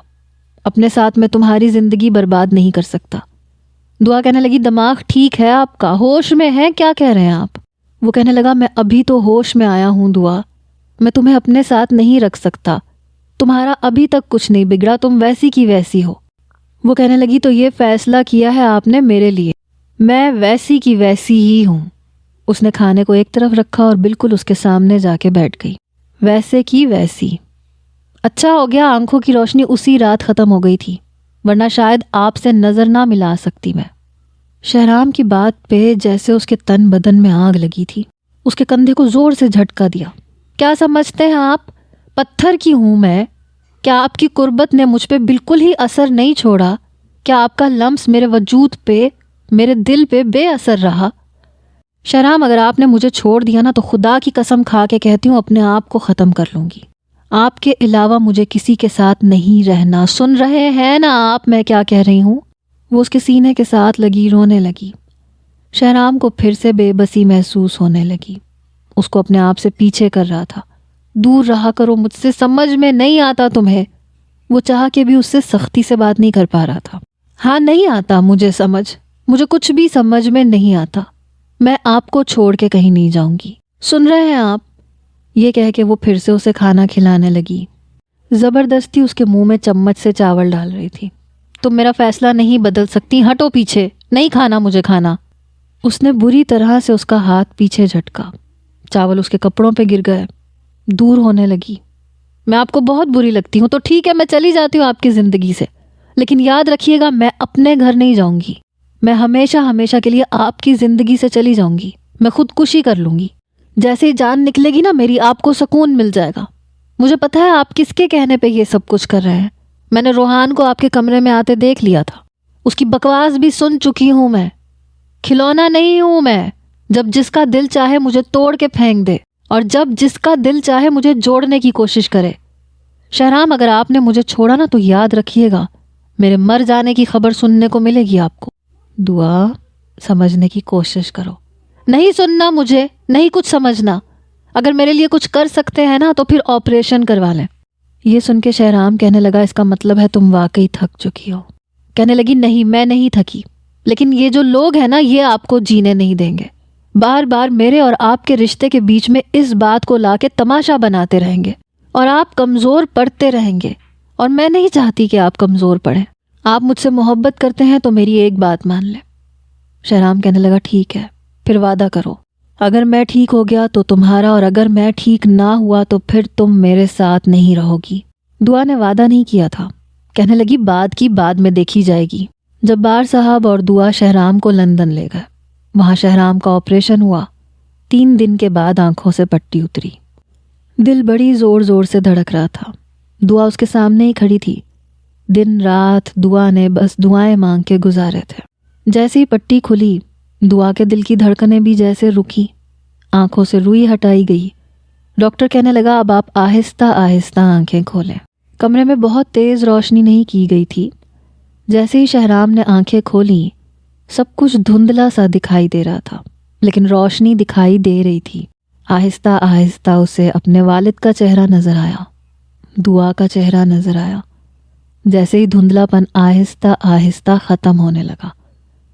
Speaker 1: اپنے ساتھ میں تمہاری زندگی برباد نہیں کر سکتا۔ دعا کہنے لگی دماغ ٹھیک ہے آپ کا، ہوش میں ہے، کیا کہہ رہے ہیں آپ؟ وہ کہنے لگا میں ابھی تو ہوش میں آیا ہوں دعا، میں تمہیں اپنے ساتھ نہیں رکھ سکتا، تمہارا ابھی تک کچھ نہیں بگڑا، تم ویسی کی ویسی ہو۔ وہ کہنے لگی تو یہ فیصلہ کیا ہے آپ نے میرے لیے، میں ویسی کی ویسی ہی ہوں۔ اس نے کھانے کو ایک طرف رکھا اور بالکل اس کے سامنے جا کے بیٹھ گئی، ویسے کی ویسی۔ اچھا ہو گیا آنکھوں کی روشنی اسی رات ختم ہو گئی تھی، ورنہ شاید آپ سے نظر نہ ملا سکتی میں۔ شہرام کی بات پہ جیسے اس کے تن بدن میں آگ لگی تھی۔ اس کے کندھے کو زور سے جھٹکا دیا۔ کیا سمجھتے ہیں آپ؟ پتھر کی ہوں میں؟ کیا آپ کی قربت نے مجھ پہ بالکل ہی اثر نہیں چھوڑا؟ کیا آپ کا لمس میرے وجود پہ، میرے دل پہ بے اثر رہا؟ شہرام، اگر آپ نے مجھے چھوڑ دیا نا تو خدا کی قسم کھا کے کہتی ہوں اپنے آپ کو ختم کر لوں گی۔ آپ کے علاوہ مجھے کسی کے ساتھ نہیں رہنا۔ سن رہے ہیں نا آپ میں کیا کہہ رہی ہوں؟ وہ اس کے سینے کے ساتھ لگی رونے لگی۔ شہرام کو پھر سے بے بسی محسوس ہونے لگی۔ اس کو اپنے آپ سے پیچھے کر رہا تھا۔ دور رہا کرو مجھ سے، سمجھ میں نہیں آتا تمہیں۔ وہ چاہ کے بھی اس سے سختی سے بات نہیں کر پا رہا تھا۔ ہاں، نہیں آتا مجھے سمجھ، مجھے کچھ بھی سمجھ میں نہیں آتا۔ میں آپ کو چھوڑ کے کہیں نہیں جاؤں گی، سن رہے ہیں آپ؟ یہ کہہ کے وہ پھر سے اسے کھانا کھلانے لگی۔ زبردستی اس کے منہ میں چمچ سے چاول ڈال رہی تھی۔ تم میرا فیصلہ نہیں بدل سکتی، ہٹو پیچھے، نہیں کھانا مجھے کھانا۔ اس نے بری طرح سے اس کا ہاتھ پیچھے جھٹکا۔ چاول اس کے کپڑوں پہ گر گئے۔ دور ہونے لگی۔ میں آپ کو بہت بری لگتی ہوں تو ٹھیک ہے، میں چلی جاتی ہوں آپ کی زندگی سے، لیکن یاد رکھیے گا میں اپنے گھر نہیں جاؤں گی۔ میں ہمیشہ ہمیشہ کے لیے آپ کی زندگی سے چلی جاؤں گی۔ میں خودکشی کر لوں گی۔ جیسے ہی جان نکلے گی نا میری، آپ کو سکون مل جائے گا۔ مجھے پتہ ہے آپ کس کے کہنے پہ یہ سب کچھ کر رہے ہیں۔ میں نے روحان کو آپ کے کمرے میں آتے دیکھ لیا تھا۔ اس کی بکواس بھی سن چکی ہوں میں۔ کھلونا نہیں ہوں میں، جب جس کا دل چاہے مجھے توڑ کے پھینک دے، اور جب جس کا دل چاہے مجھے جوڑنے کی کوشش کرے۔ شہرام، اگر آپ نے مجھے چھوڑا نا تو یاد رکھیے گا میرے مر جانے کی خبر سننے کو ملے گی آپ کو۔ دعا، سمجھنے کی کوشش کرو۔ نہیں سننا مجھے، نہیں کچھ سمجھنا۔ اگر میرے لیے کچھ کر سکتے ہیں نا تو پھر آپریشن کروا لیں۔ یہ سن کے شہرام کہنے لگا اس کا مطلب ہے تم واقعی تھک چکی ہو۔ کہنے لگی نہیں، میں نہیں تھکی، لیکن یہ جو لوگ ہیں نا یہ آپ کو جینے نہیں دیں گے۔ بار بار میرے اور آپ کے رشتے کے بیچ میں اس بات کو لا کے تماشا بناتے رہیں گے اور آپ کمزور پڑتے رہیں گے، اور میں نہیں چاہتی کہ آپ کمزور پڑیں۔ آپ مجھ سے محبت کرتے ہیں تو میری ایک بات مان لیں۔ شہرام کہنے لگا ٹھیک ہے، پھر وعدہ کرو، اگر میں ٹھیک ہو گیا تو تمہارا، اور اگر میں ٹھیک نہ ہوا تو پھر تم میرے ساتھ نہیں رہو گی۔ دعا نے وعدہ نہیں کیا تھا۔ کہنے لگی بعد کی بعد میں دیکھی جائے گی۔ جبار صاحب اور دعا شہرام کو لندن لے گئے۔ وہاں شہرام کا آپریشن ہوا۔ 3 دن کے بعد آنکھوں سے پٹی اتری۔ دل بڑی زور زور سے دھڑک رہا تھا۔ دعا اس کے سامنے ہی کھڑی تھی۔ دن رات دعا نے بس دعائیں مانگ کے گزارے تھے۔ جیسے ہی پٹی کھلی، دعا کے دل کی دھڑکنیں بھی جیسے رکی، آنکھوں سے روئی ہٹائی گئی۔ ڈاکٹر کہنے لگا اب آپ آہستہ آہستہ آنکھیں کھولیں۔ کمرے میں بہت تیز روشنی نہیں کی گئی تھی۔ جیسے ہی شہرام نے آنکھیں کھولیں، سب کچھ دھندلا سا دکھائی دے رہا تھا، لیکن روشنی دکھائی دے رہی تھی۔ آہستہ آہستہ اسے اپنے والد کا چہرہ نظر آیا، دعا کا چہرہ نظر آیا۔ جیسے ہی دھندلا پن آہستہ آہستہ ختم ہونے لگا،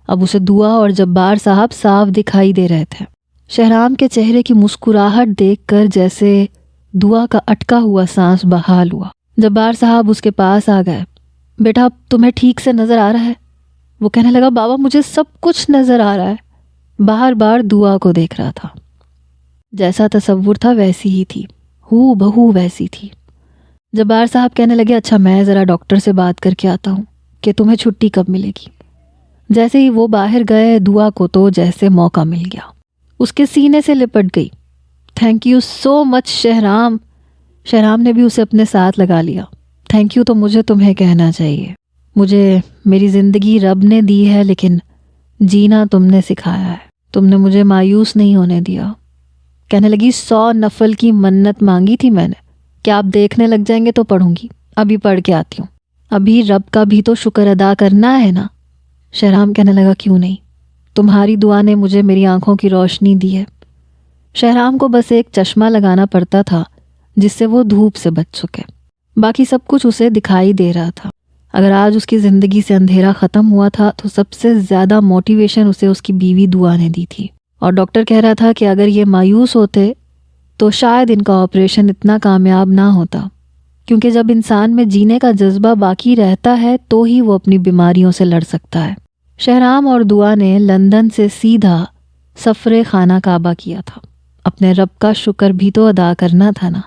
Speaker 1: اب اسے دعا اور جبار صاحب صاف دکھائی دے رہے تھے۔ شہرام کے چہرے کی مسکراہٹ دیکھ کر جیسے دعا کا اٹکا ہوا سانس بحال ہوا۔ جبار صاحب اس کے پاس آ گئے۔ بیٹا تمہیں ٹھیک سے نظر آ رہا ہے؟ وہ کہنے لگا بابا مجھے سب کچھ نظر آ رہا ہے۔ بار بار دعا کو دیکھ رہا تھا۔ جیسا تصور تھا ویسی ہی تھی، ہو بہو ویسی تھی۔ جبار صاحب کہنے لگے اچھا میں ذرا ڈاکٹر سے بات کر کے آتا ہوں کہ تمہیں چھٹی کب ملے گی۔ جیسے ہی وہ باہر گئے، دعا کو تو جیسے موقع مل گیا، اس کے سینے سے لپٹ گئی۔ تھینک یو سو مچ شہرام۔ شہرام نے بھی اسے اپنے ساتھ لگا لیا۔ تھینک یو تو مجھے تمہیں کہنا چاہیے۔ مجھے میری زندگی رب نے دی ہے، لیکن جینا تم نے سکھایا ہے۔ تم نے مجھے مایوس نہیں ہونے دیا۔ کہنے لگی 100 نفل کی منت مانگی تھی میں نے، کیا آپ دیکھنے لگ جائیں گے تو پڑھوں گی؟ ابھی پڑھ کے آتی ہوں۔ ابھی رب کا بھی تو شکر ادا کرنا ہے نا۔ شہرام کہنے لگا کیوں نہیں، تمہاری دعا نے مجھے میری آنکھوں کی روشنی دی ہے۔ شہرام کو بس ایک چشمہ لگانا پڑتا تھا جس سے وہ دھوپ سے بچ سکے، باقی سب کچھ اسے دکھائی دے رہا تھا۔ اگر آج اس کی زندگی سے اندھیرا ختم ہوا تھا تو سب سے زیادہ موٹیویشن اسے اس کی بیوی دعا نے دی تھی، اور ڈاکٹر کہہ رہا تھا کہ اگر یہ مایوس ہوتے تو شاید ان کا آپریشن اتنا کامیاب نہ ہوتا، کیونکہ جب انسان میں جینے کا جذبہ باقی رہتا ہے تو ہی وہ اپنی بیماریوں سے لڑ سکتا ہے۔ شہرام اور دعا نے لندن سے سیدھا سفر خانہ کعبہ کیا تھا۔ اپنے رب کا شکر بھی تو ادا کرنا تھا نا۔